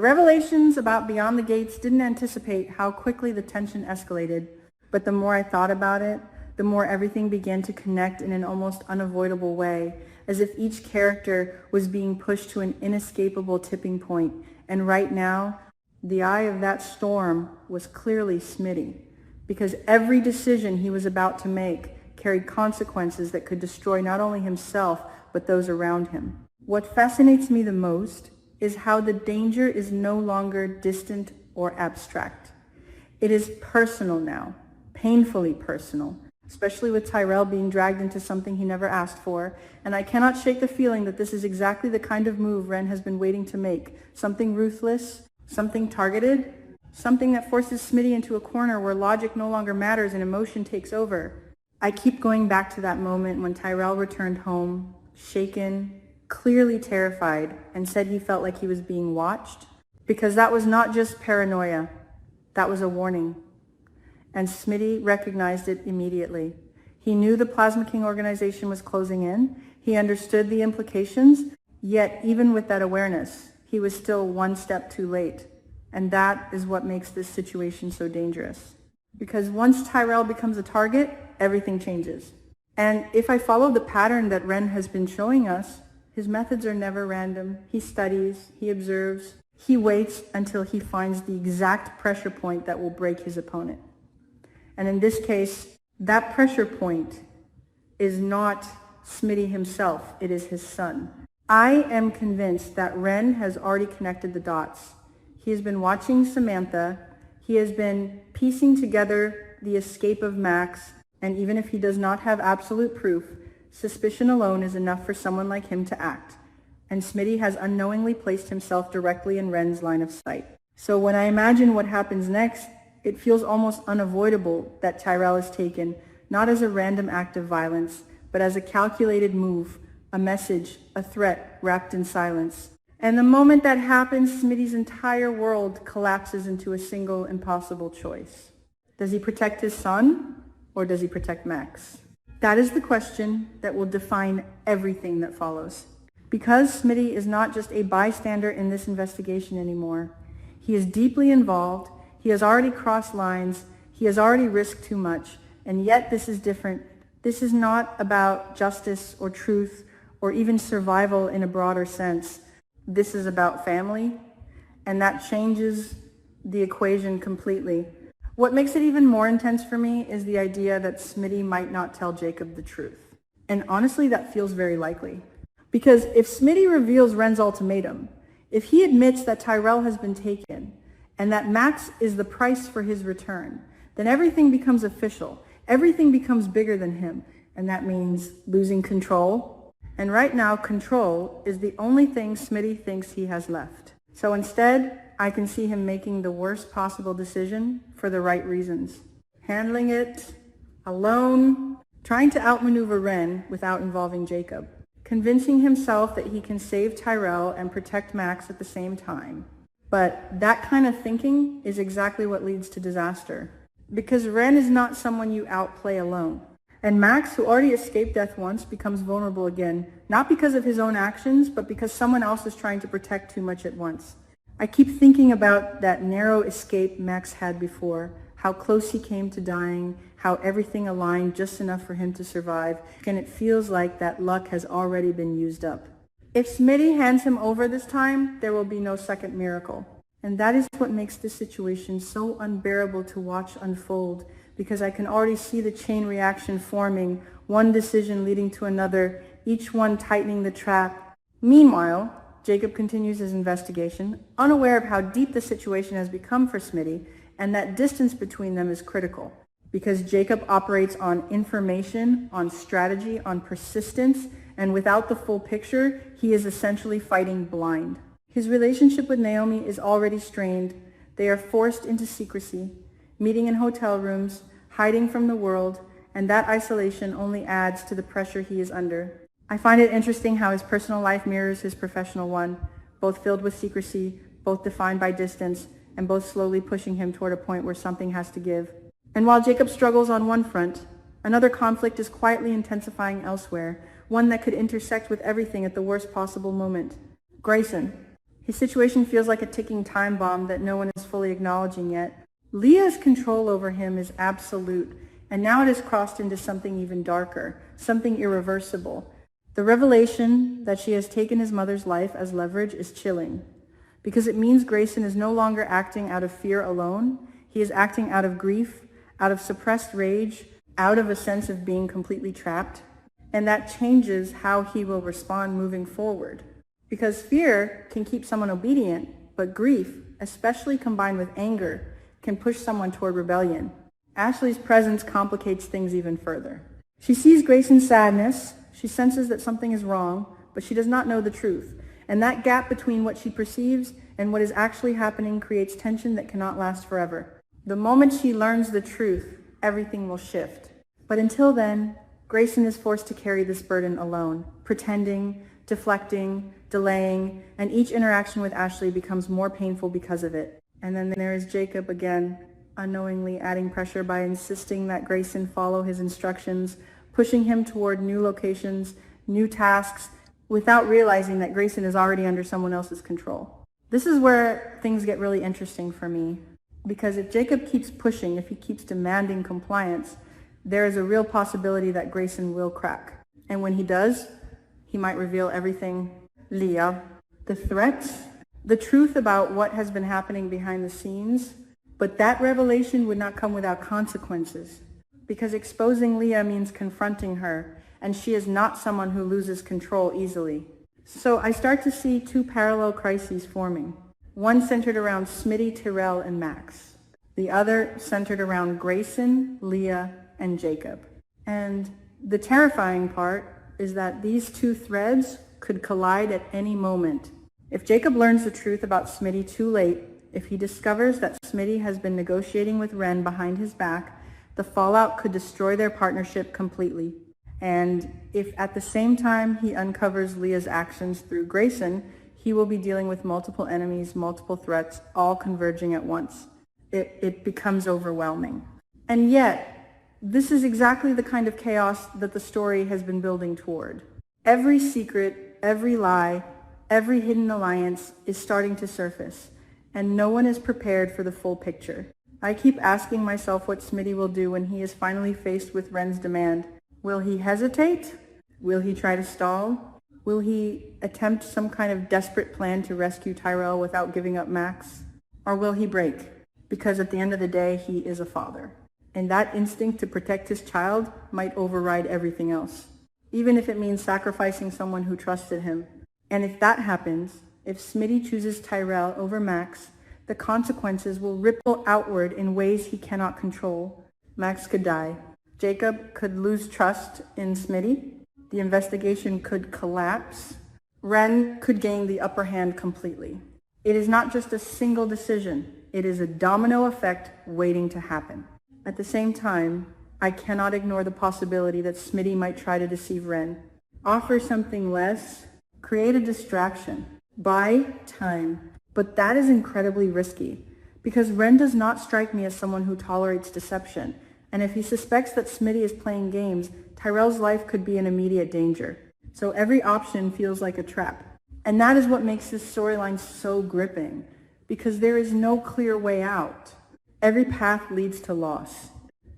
revelations about Beyond the Gates didn't anticipate how quickly the tension escalated, but the more I thought about it, the more everything began to connect in an almost unavoidable way, as if each character was being pushed to an inescapable tipping point. And right now, the eye of that storm was clearly Smitty, because every decision he was about to make carried consequences that could destroy not only himself, but those around him. What fascinates me the most is how the danger is no longer distant or abstract. It is personal now, painfully personal, especially with Tyrell being dragged into something he never asked for, and I cannot shake the feeling that this is exactly the kind of move Ren has been waiting to make, something ruthless, something targeted, something that forces Smitty into a corner where logic no longer matters and emotion takes over. I keep going back to that moment when Tyrell returned home, shaken, clearly terrified, and said he felt like he was being watched, because that was not just paranoia, that was a warning. And Smitty recognized it immediately. He knew the Plasma King organization was closing in. He understood the implications, yet even with that awareness, he was still one step too late. And that is what makes this situation so dangerous. Because once Tyrell becomes a target, everything changes. And if I follow the pattern that Ren has been showing us, his methods are never random. He studies, he observes, he waits until he finds the exact pressure point that will break his opponent. And in this case, that pressure point is not Smitty himself, it is his son. I am convinced that Ren has already connected the dots. He has been watching Samantha, he has been piecing together the escape of Max, and even if he does not have absolute proof, suspicion alone is enough for someone like him to act. And Smitty has unknowingly placed himself directly in Ren's line of sight. So when I imagine what happens next, it feels almost unavoidable that Tyrell is taken, not as a random act of violence, but as a calculated move, a message, a threat wrapped in silence. And the moment that happens, Smitty's entire world collapses into a single impossible choice. Does he protect his son, or does he protect Max? That is the question that will define everything that follows. Because Smitty is not just a bystander in this investigation anymore, he is deeply involved. He has already crossed lines, he has already risked too much, and yet this is different. This is not about justice or truth or even survival in a broader sense. This is about family, and that changes the equation completely. What makes it even more intense for me is the idea that Smitty might not tell Jacob the truth. And honestly, that feels very likely. Because if Smitty reveals Ren's ultimatum, if he admits that Tyrell has been taken, and that Max is the price for his return, then everything becomes official. Everything becomes bigger than him, and that means losing control. And right now, control is the only thing Smitty thinks he has left. So instead, I can see him making the worst possible decision for the right reasons. Handling it alone, trying to outmaneuver Ren without involving Jacob, convincing himself that he can save Tyrell and protect Max at the same time. But that kind of thinking is exactly what leads to disaster. Because Ren is not someone you outplay alone. And Max, who already escaped death once, becomes vulnerable again, not because of his own actions, but because someone else is trying to protect too much at once. I keep thinking about that narrow escape Max had before, how close he came to dying, how everything aligned just enough for him to survive, and it feels like that luck has already been used up. If Smitty hands him over this time, there will be no second miracle. And that is what makes this situation so unbearable to watch unfold, because I can already see the chain reaction forming, one decision leading to another, each one tightening the trap. Meanwhile, Jacob continues his investigation, unaware of how deep the situation has become for Smitty, and that distance between them is critical, because Jacob operates on information, on strategy, on persistence, and without the full picture, he is essentially fighting blind. His relationship with Naomi is already strained. They are forced into secrecy, meeting in hotel rooms, hiding from the world, and that isolation only adds to the pressure he is under. I find it interesting how his personal life mirrors his professional one, both filled with secrecy, both defined by distance, and both slowly pushing him toward a point where something has to give. And while Jacob struggles on one front, another conflict is quietly intensifying elsewhere, one that could intersect with everything at the worst possible moment. Grayson. His situation feels like a ticking time bomb that no one is fully acknowledging yet. Leah's control over him is absolute, and now it has crossed into something even darker, something irreversible. The revelation that she has taken his mother's life as leverage is chilling, because it means Grayson is no longer acting out of fear alone. He is acting out of grief, out of suppressed rage, out of a sense of being completely trapped. And that changes how he will respond moving forward. Because fear can keep someone obedient, but grief, especially combined with anger, can push someone toward rebellion. Ashley's presence complicates things even further. She sees Grayson's sadness, she senses that something is wrong, but she does not know the truth. And that gap between what she perceives and what is actually happening creates tension that cannot last forever. The moment she learns the truth, everything will shift. But until then, Grayson is forced to carry this burden alone, pretending, deflecting, delaying, and each interaction with Ashley becomes more painful because of it. And then there is Jacob again, unknowingly adding pressure by insisting that Grayson follow his instructions, pushing him toward new locations, new tasks, without realizing that Grayson is already under someone else's control. This is where things get really interesting for me, because if Jacob keeps pushing, if he keeps demanding compliance, there is a real possibility that Grayson will crack. And when he does, he might reveal everything. Leah, the threats, the truth about what has been happening behind the scenes, but that revelation would not come without consequences, because exposing Leah means confronting her, and she is not someone who loses control easily. So I start to see two parallel crises forming, one centered around Smitty, Tyrell, and Max, the other centered around Grayson, Leah, and Jacob. And the terrifying part is that these two threads could collide at any moment. If Jacob learns the truth about Smitty too late, if he discovers that Smitty has been negotiating with Ren behind his back, the fallout could destroy their partnership completely. And if at the same time he uncovers Leah's actions through Grayson, he will be dealing with multiple enemies, multiple threats, all converging at once. It becomes overwhelming. And yet, this is exactly the kind of chaos that the story has been building toward. Every secret, every lie, every hidden alliance is starting to surface, and no one is prepared for the full picture. I keep asking myself what Smitty will do when he is finally faced with Ren's demand. Will he hesitate? Will he try to stall? Will he attempt some kind of desperate plan to rescue Tyrell without giving up Max? Or will he break? Because at the end of the day, he is a father. And that instinct to protect his child might override everything else, even if it means sacrificing someone who trusted him. And if that happens, if Smitty chooses Tyrell over Max, the consequences will ripple outward in ways he cannot control. Max could die. Jacob could lose trust in Smitty. The investigation could collapse. Ren could gain the upper hand completely. It is not just a single decision. It is a domino effect waiting to happen. At the same time, I cannot ignore the possibility that Smitty might try to deceive Ren, offer something less, create a distraction, buy time. But that is incredibly risky, because Ren does not strike me as someone who tolerates deception. And if he suspects that Smitty is playing games, Tyrell's life could be in immediate danger. So every option feels like a trap. And that is what makes this storyline so gripping, because there is no clear way out. Every path leads to loss.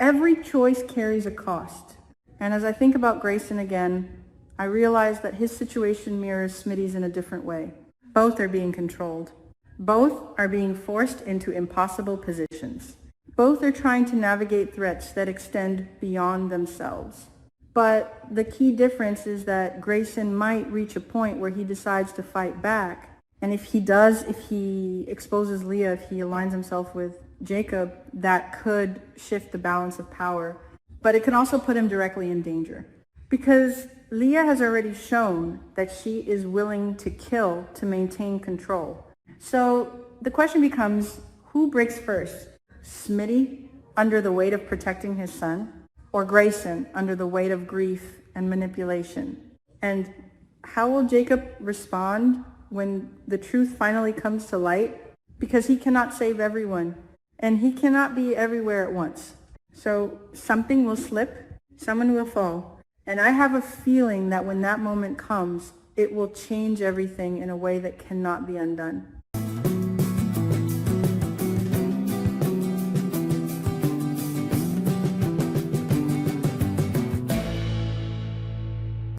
Every choice carries a cost. And as I think about Grayson again, I realize that his situation mirrors Smitty's in a different way. Both are being controlled. Both are being forced into impossible positions. Both are trying to navigate threats that extend beyond themselves. But the key difference is that Grayson might reach a point where he decides to fight back. And if he does, if he exposes Leah, if he aligns himself with Jacob, that could shift the balance of power. But it can also put him directly in danger. Because Leah has already shown that she is willing to kill to maintain control. So the question becomes, who breaks first? Smitty, under the weight of protecting his son, or Grayson, under the weight of grief and manipulation? And how will Jacob respond when the truth finally comes to light? Because he cannot save everyone, and he cannot be everywhere at once. So something will slip, someone will fall. And I have a feeling that when that moment comes, It will change everything in a way that cannot be undone.